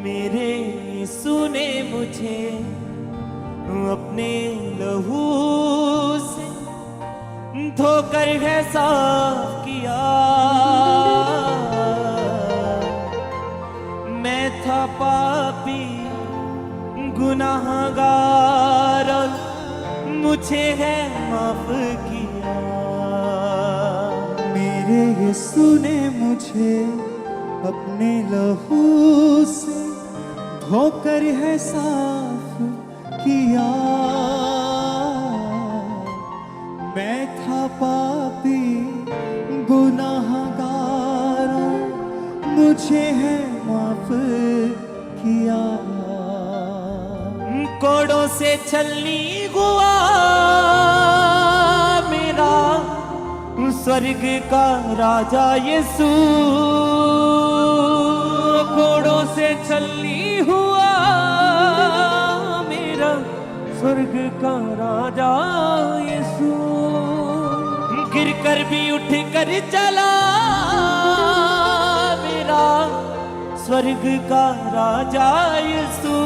मेरे यीशु ने मुझे अपने लहू से धोकर है साफ किया। मैं था पापी गुनाहगार और मुझे है माफ किया। मेरे यीशु ने मुझे अपने लहू से धोकर है साफ किया। मैं था पापी गुनाहगार, मुझे है माफ किया। कोड़ों से छलनी हुआ मेरा स्वर्ग का राजा यीशु। कोड़ों से छलनी हुआ मेरा स्वर्ग का राजा यीशु। गिर कर भी उठ कर चला मेरा स्वर्ग का राजा यीशु।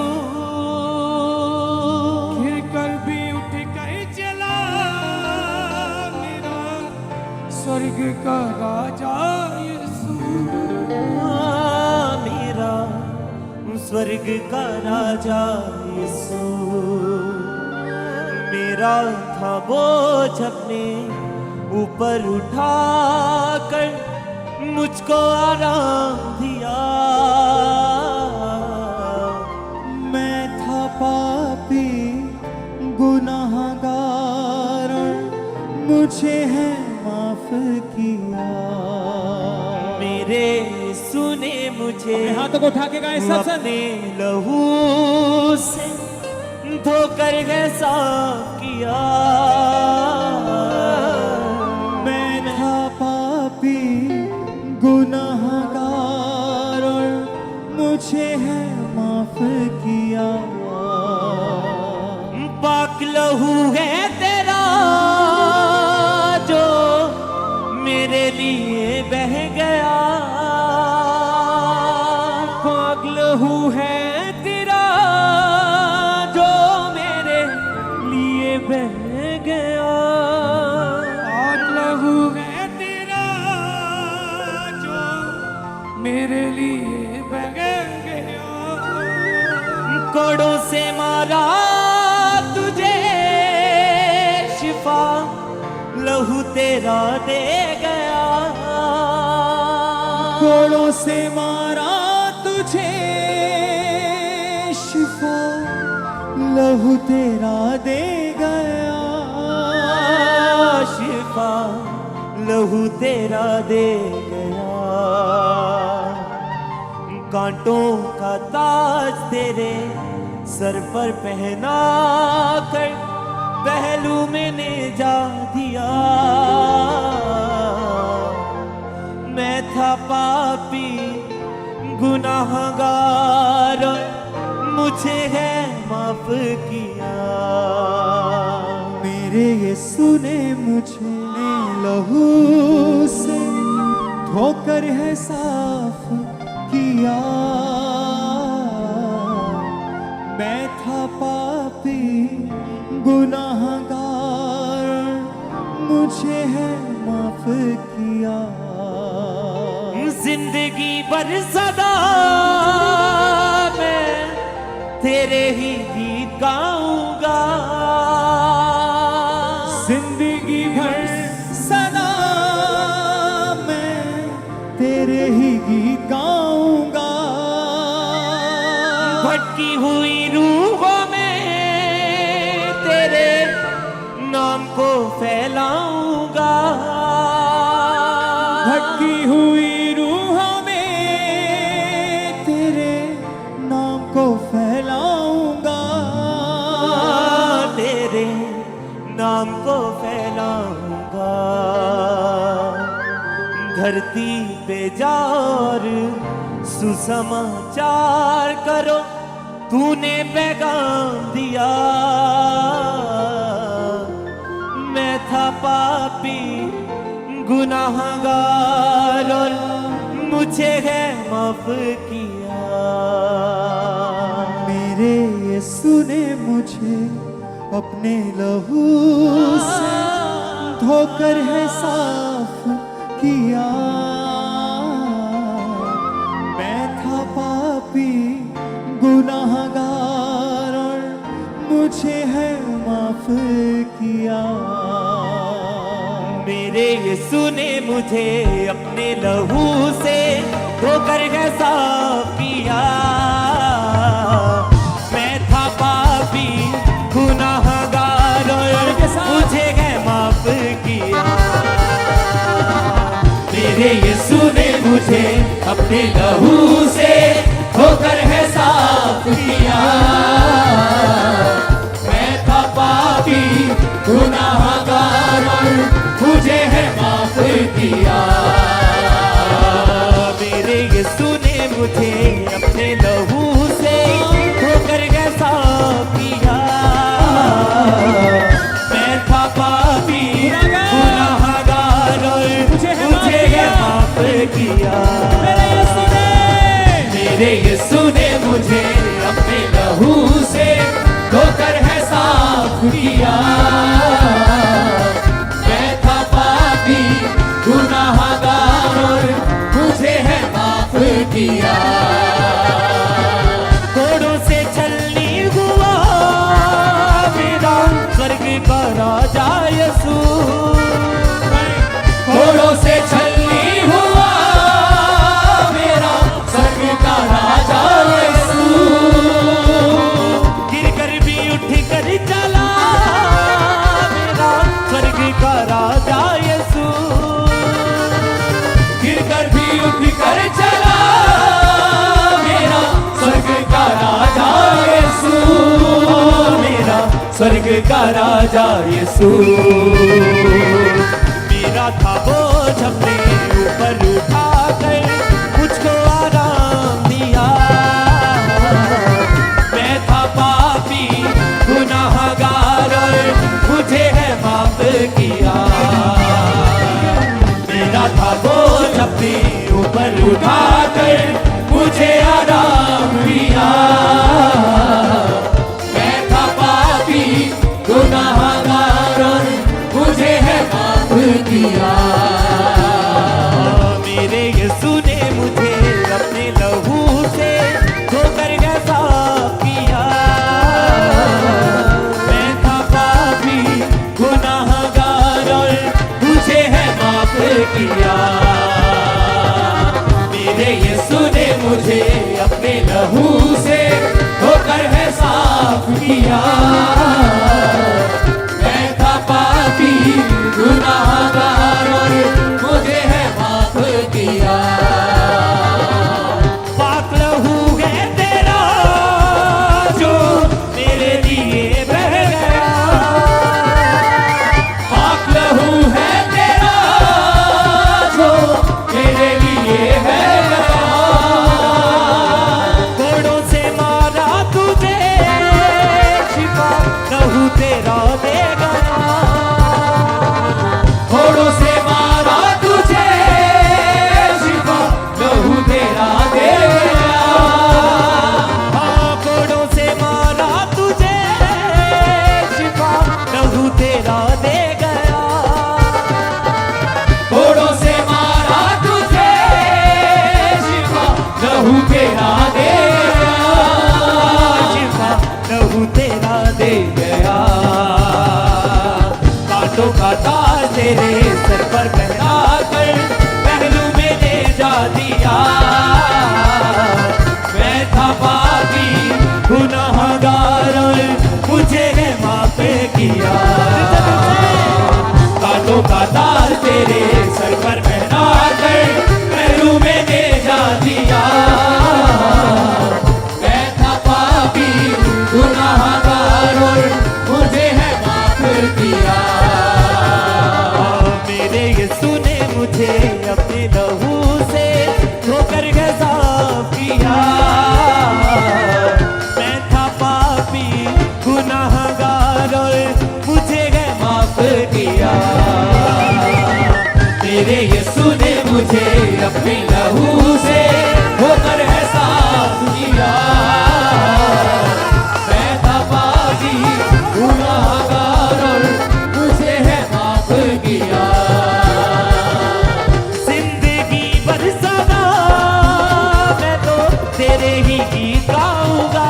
गिर कर भी उठ कर चला मेरा स्वर्ग का राजा यीशु। मेरा स्वर्ग का राजा यीशु। मेरा था बोझ अपने ऊपर उठाकर मुझको आराम दिया। मैं था पापी गुनाहगार, मुझे है माफ किया। मेरे यीशु ने मुझे हाथों को उठा के गाए सब अपने लहू से धोकर है साफ किया। मैं था पापी गुनाहगार, मुझे है माफ किया। पाक लहू है तेरा जो मेरे लिए बह गया। पाक लहू है तेरा जो मेरे लिए बह गया। पाक लहू है तेरा जो मेरे लिए बह गया। कोड़ों से मारा तुझे शिफा लहू तेरा दे गया। कोड़ों से मारा तुझे शिफा लहू तेरा दे गया। शिफा लहू तेरा दे गया। कांटों का ताज तेरे सर पर पहना कर पहलू मैंने जा दिया। मैं था पापी गुनाहगार, मुझे है माफ किया। मेरे यीशु ने मुझे लहू से धोकर है साफ किया। मैं था पापी गुनाहगार, मुझे है माफ किया। जिंदगी भर सदा मैं तेरे ही गीत गाऊंगा। जिंदगी भर सदा मैं तेरे ही गीत गाऊंगा। भटकी हुई रूहों में तेरे नाम को फैलाऊंगा। भटकी हुई रूहों में तेरे नाम को फैलाऊंगा। तेरे नाम को फैलाऊंगा। धरती पे जाओ सुसमाचार करो, तूने पैगाम दिया। मैं था पापी गुनाहगार और मुझे है माफ किया। यीशु ने मुझे अपने लहू से धोकर है साफ किया। मैं था पापी गुनाहगार और मुझे है माफ किया। मेरे यीशु ने मुझे अपने लहू से धोकर है साफ किया। मैं था पापी गुनाहगार और मुझे है माफ किया। मेरे यीशु ने मुझे अपने लहू से धोकर है साफ किया। मैं था पापी गुनाहगार और मुझे है माफ किया। मेरे यीशु ने मुझे अपने लहू से धोकर है साफ किया। मैं था पापी गुनाहगार और मुझे है माफ किया। मेरे यीशु ने मुझे अपने लहू से धोकर है साफ किया। मैं था पापी गुनाहगार और मुझे है माफ किया। घोड़ों से छलनी हुआ मेरा स्वर्ग का राजा यीशु। घोड़ों से छलनी हुआ मेरा स्वर्ग का राजा यीशु। गिर कर भी उठ कर चला मेरा स्वर्ग का राजा यीशु। गिर कर भी उठ कर चला मेरा स्वर्ग का राजा यीशु। मेरा स्वर्ग का राजा यीशु। मेरा था बोझ अपने ऊपर उठाकर मुझको आराम दिया। मैं था पापी गुनाहगार और मुझे है माफ किया। मेरा था बोझ अपने ऊपर उठाकर मुझे आराम दिया। मैं था पापी गुनाहगार और मुझे है माफ किया। मेरे यीशु ने मुझे अपने लहू से धोकर है साफ किया। मैं था पापी गुनाहगार और मुझे है माफ किया। मेरे यीशु ने मुझे अपने लहू से धोकर है साफ किया। मैं था पापी गुनाहगार और मुझे है माफ किया। पाक लहू है तेरा जो मेरे लिए बह गया। पाक लहू है तेरा जो मेरे लिए बह गया। घोड़ों से मारा तुझे शिफा लहू तेरा दे गया। घोड़ों से मारा तुझे शिफा लहू तेरा दे गया। हाँ, घोड़ों से मारा तुझे शिफा लहू तेरा दे गया। घोड़ों से मारा तुझे शिफा लहू तेरा दे गया। शिफा लहू तेरा दे गया। कांटों का ताज तेरे सर पर पहना कर पहलू में ले जा दिया। मैं था पापी गुनाहगार और मुझे है माफ किया। कांटों का ताज तेरे सर पर पहना कर पहलू में ले जा दिया। मैं था पापी गुनाहगार और मुझे है माफ किया। मेरे यीशु ने मुझे अपने लहू से धोकर है साफ किया। मैं था पापी गुनाहगार और मुझे है माफ किया। मेरे यीशु तेरे ही गीत गाऊंगा।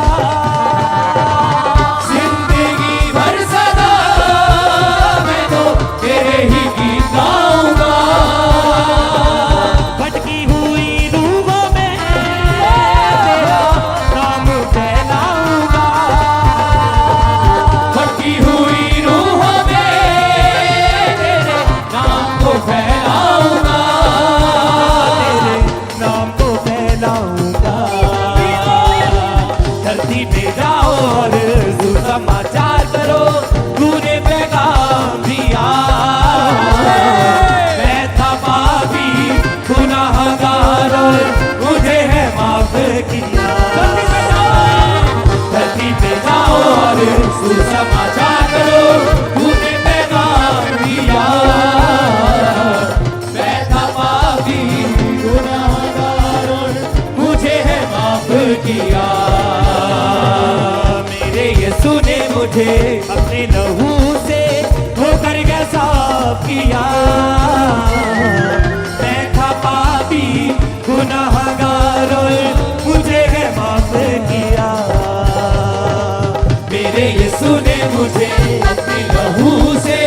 जिंदगी भर सदा मैं तो तेरे ही गीत गाऊंगा। भटकी हुई रूहों में तेरा नाम फैलाऊंगा। भटकी हुई रूहों में तेरे नाम को फैलाऊंगा। तेरे नाम को फैलाऊंगा। धरती पे जाओ और सुसमाचार करो, तूने पैगाम दिया। मैं था पापी गुनाहगार और मुझे है माफ किया। धरती पे जाओ और सुसमाचार करो, तूने पैगाम दिया। मैं था पापी गुनाहगार और मुझे है माफ किया। मेरे यीशु ने मुझे अपने लहू से धोकर के साफ किया। मैं था पापी गुनाहगार और मुझे है माफ किया। मेरे यीशु ने मुझे अपने लहू से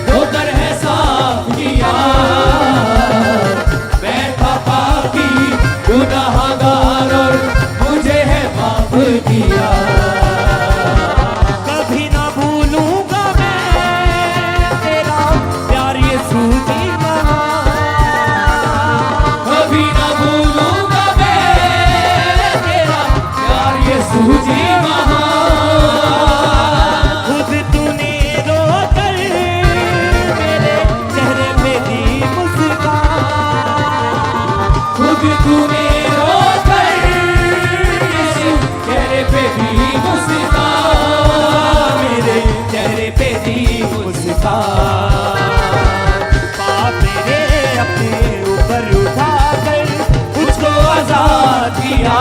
धोकर है साफ किया। मैं था पापी गुनाहगार और मुझे है माफ किया। कभी ना भूलूंगा मैं तेरा प्यार यीशु जी महान। कभी ना भूलूंगा मैं तेरा प्यार यीशु जी महान। खुद तूने रोकर मेरे चेहरे पे दी मुस्कान। खुद तूने रोकर यीशु चेहरे पे भी मुस्कान। मेरे चेहरे पे दी मुस्कान। पाप मेरे अपने ऊपर उठाकर मुझको आजाद किया।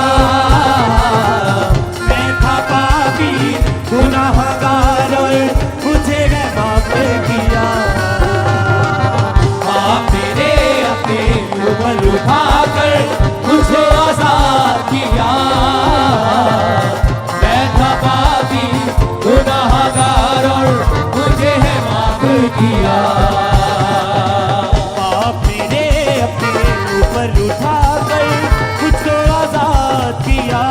मैं था पापी गुनाहगार और मुझे है माफ किया। आप मेरे अपने ऊपर उठाकर मुझे आजाद किया। मैं था पापी गुनाहगार और मुझे है माफ किया। पाप मेरे अपने ऊपर उठाकर मुझको आजाद किया।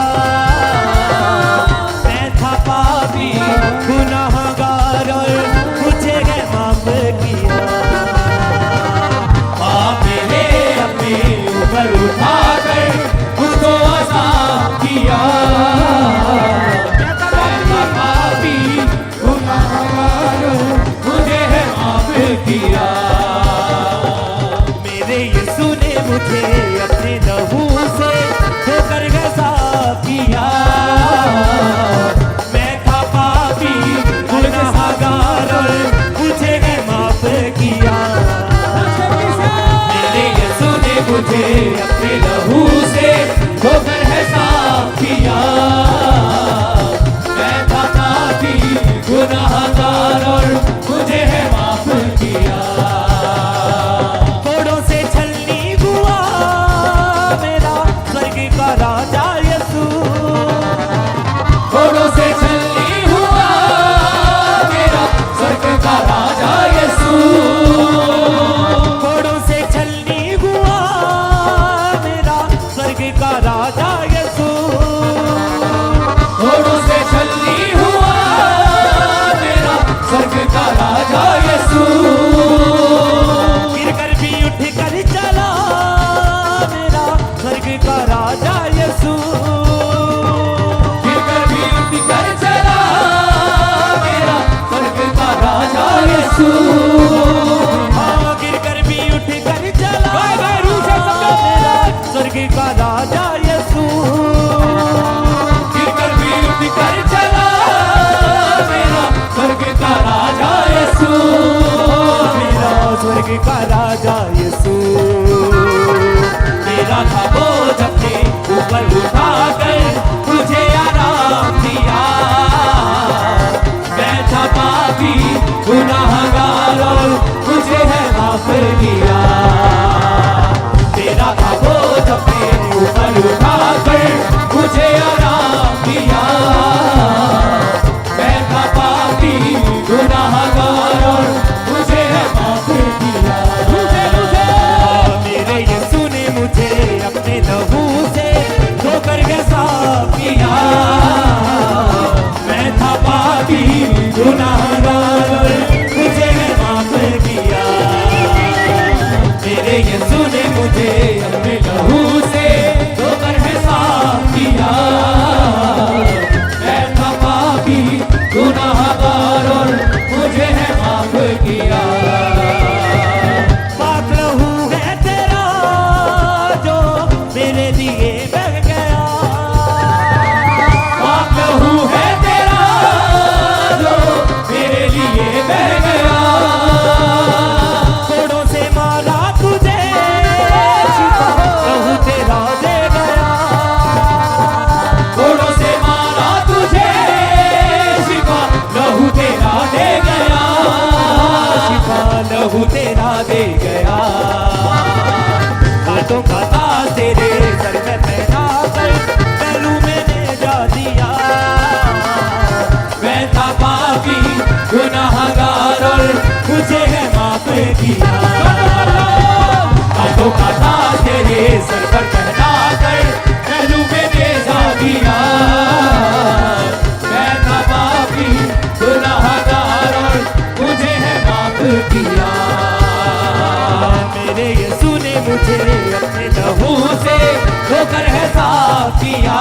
मैं था पापी गुनाहगार और मुझे है माफ किया। आप मेरे अपने ऊपर उठाकर मुझको आजाद किया। मैं था पापी गुनाहगार और मुझे है माफ किया। मेरे यीशु ने मुझे अपने लहू से धोकर के साफ किया। मैं था पापी गुनाहगार और मुझे है माफ किया। मेरे यीशु ने मुझे अपने लहू से धोकर है साफ किया। मैं था पापी गुनाहगार और मुझे है माफ किया। कोड़ों से छलनी हुआ मेरा स्वर्ग का राजा यीशु। घोड़ों से छलनी हुआ मेरा स्वर्ग का राजा यीशु। कोड़ों से छलनी हुआ मेरा स्वर्ग का राजा यीशु। घोड़ों से छलनी हुआ मेरा स्वर्ग का राजा यीशु। गिर कर भी उठ कर चला मेरा स्वर्ग का राजा यीशु। गिरकर भी उठ कर चला मेरा स्वर्ग का राजा यीशु। हाँ गिर कर भी उठ कर चला मेरा स्वर्ग का राजा यीशु। गिरकर भी उठ कर चला मेरा स्वर्ग का राजा यीशु। मेरा स्वर्ग का राजा यीशु। मेरा था बोझ अपने ऊपर उठाकर मुझे आराम दिया। मैं था पापी गुनाहगार बचा दिया। मैं था पापी गुनाहगार और मुझे है माफ किया। हाथों का ताज तेरे सर पर पहना कर पहलू में भेजा दिया। मैं था पापी गुनाहगार और मुझे है माफ किया। मेरे यीशु ने मुझे अपने लहू से धोकर है साफ किया।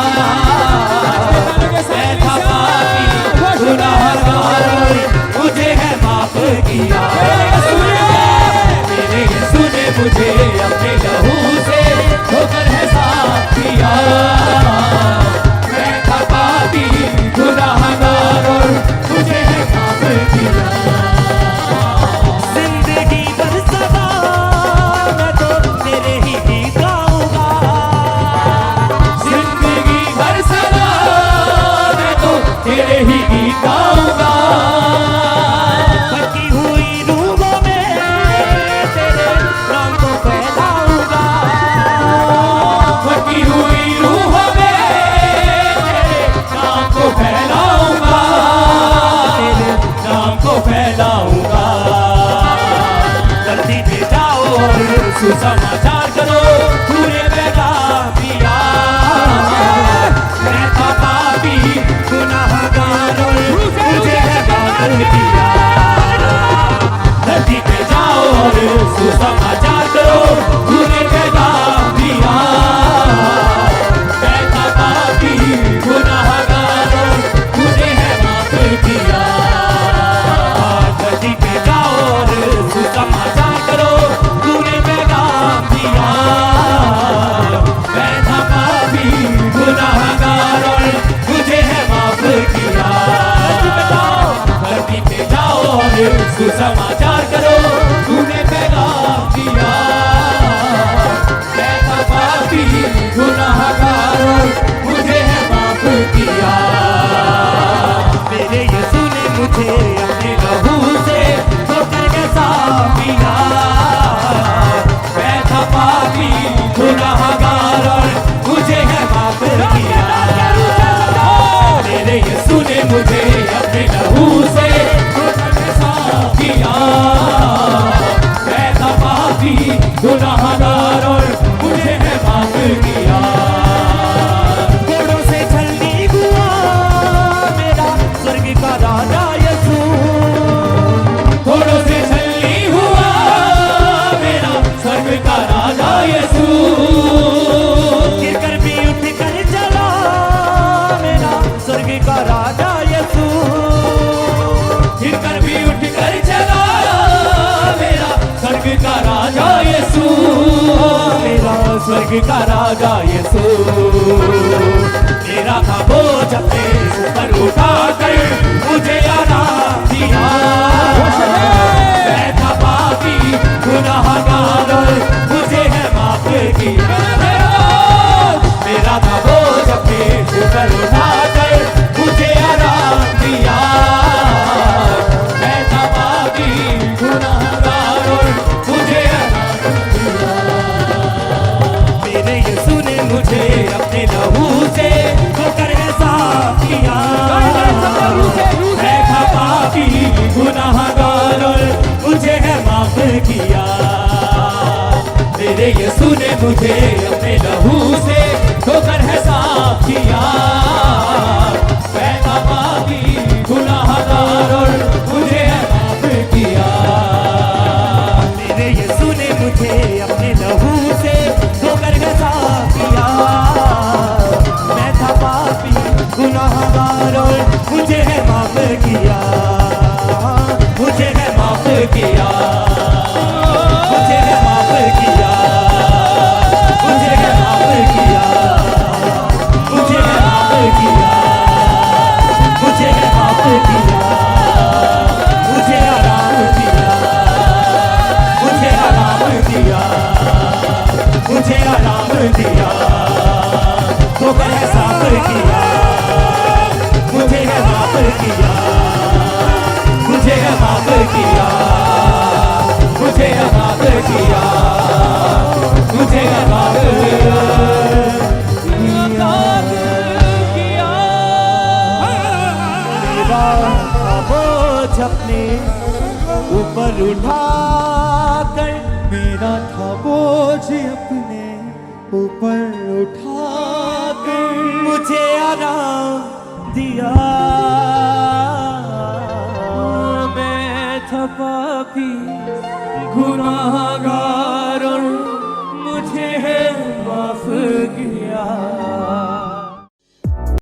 मैं था पापी गुनाहगार और मुझे है माफ किया। मेरे यीशु ने मुझे अपने लहू से धोकर है साफ किया। मैं था पापी गुनाहगार और मुझे है माफ किया। जिंदगी भर सदा मैं तो तेरे ही गीत गाऊंगा। जिंदगी भर सदा मैं तो तेरे ही गीत गाऊंगा। बची हुई रूहों में तेरे नाम को फैलाऊंगा। बची हुई रूहों में तेरे नाम को फैलाऊंगा। तेरे नाम को फैलाऊंगा। धरती पे जाओ और सुसमाचार करो पूरे पैगाम दिया। मैं था पापी गुनाहगार और मुझे है माफ किया। धरती पे जाओ और सुसमाचार करो पूरे पैगाम दिया। मैं था पापी गुनाहगार और मुझे है माफ किया। धरती पे जाओ और सुसमाचार करो पूरे पैगाम दिया। मैं था पापी गुनाहगार और मुझे है माफ किया। धरती पे जाओ और सुसमाचार करो तूने पैगाम दिया। मैं था पापी गुनाहगार और मुझे है माफ किया। मेरे यीशु ने मुझे अपने लहू से धोकर के साफ किया। मैं था पापी गुनाहगार और मुझे है माफ किया। मेरे यीशु ने मुझे अपने लहू से धोकर के साफ किया। मैं था पापी गुनाहगार और मुझे है माफ किया। घोड़ों से छलनी हुआ मेरा स्वर्ग का राजा यीशु। घोड़ों से छलनी हुआ मेरा स्वर्ग का राजा यीशु। गिरकर भी उठ कर चला मेरा स्वर्ग का राजा यीशु। गिरकर भी उठ कर चला मेरा स्वर्ग का राजा यीशु। मेरा स्वर्ग का राजा यीशु। मेरा था बोझ अपने ऊपर उठा कर मुझे आराम दिया। मैं था पापी गुनाहगार और मुझे है माफ किया। मेरा था बोझ अपने ऊपर उठा कर मुझे आराम दिया। मैं था पापी गुनाहगार और मुझे है माफ किया। मेरे यीशु ने मुझे अपने लहू से धोकर है साफ किया। मैं था पापी गुनाहगार और मुझे है माफ किया। मेरे यीशु ने मुझे अपने लहू से धोकर है साफ किया। मैं था पापी गुनाहगार और मुझे है माफ किया। मेरे यीशु ने मुझे अपने लहू से धोकर के साफ किया। मैं था पापी गुनाहगार और मुझे है माफ किया। मुझे है माफ किया। मुझे है माफ किया। मुझे है माफ किया। मुझे है माफ किया। मुझे है माफ किया। मुझे आराम दिया। मुझे आराम दिया। मुझे आराम दिया। धोकर है साफ किया। बोझ अपने ऊपर उठा कर, मेरा था बोझ अपने ऊपर उठा कर, मुझे आराम दिया। मैं था पापी गुनाहगार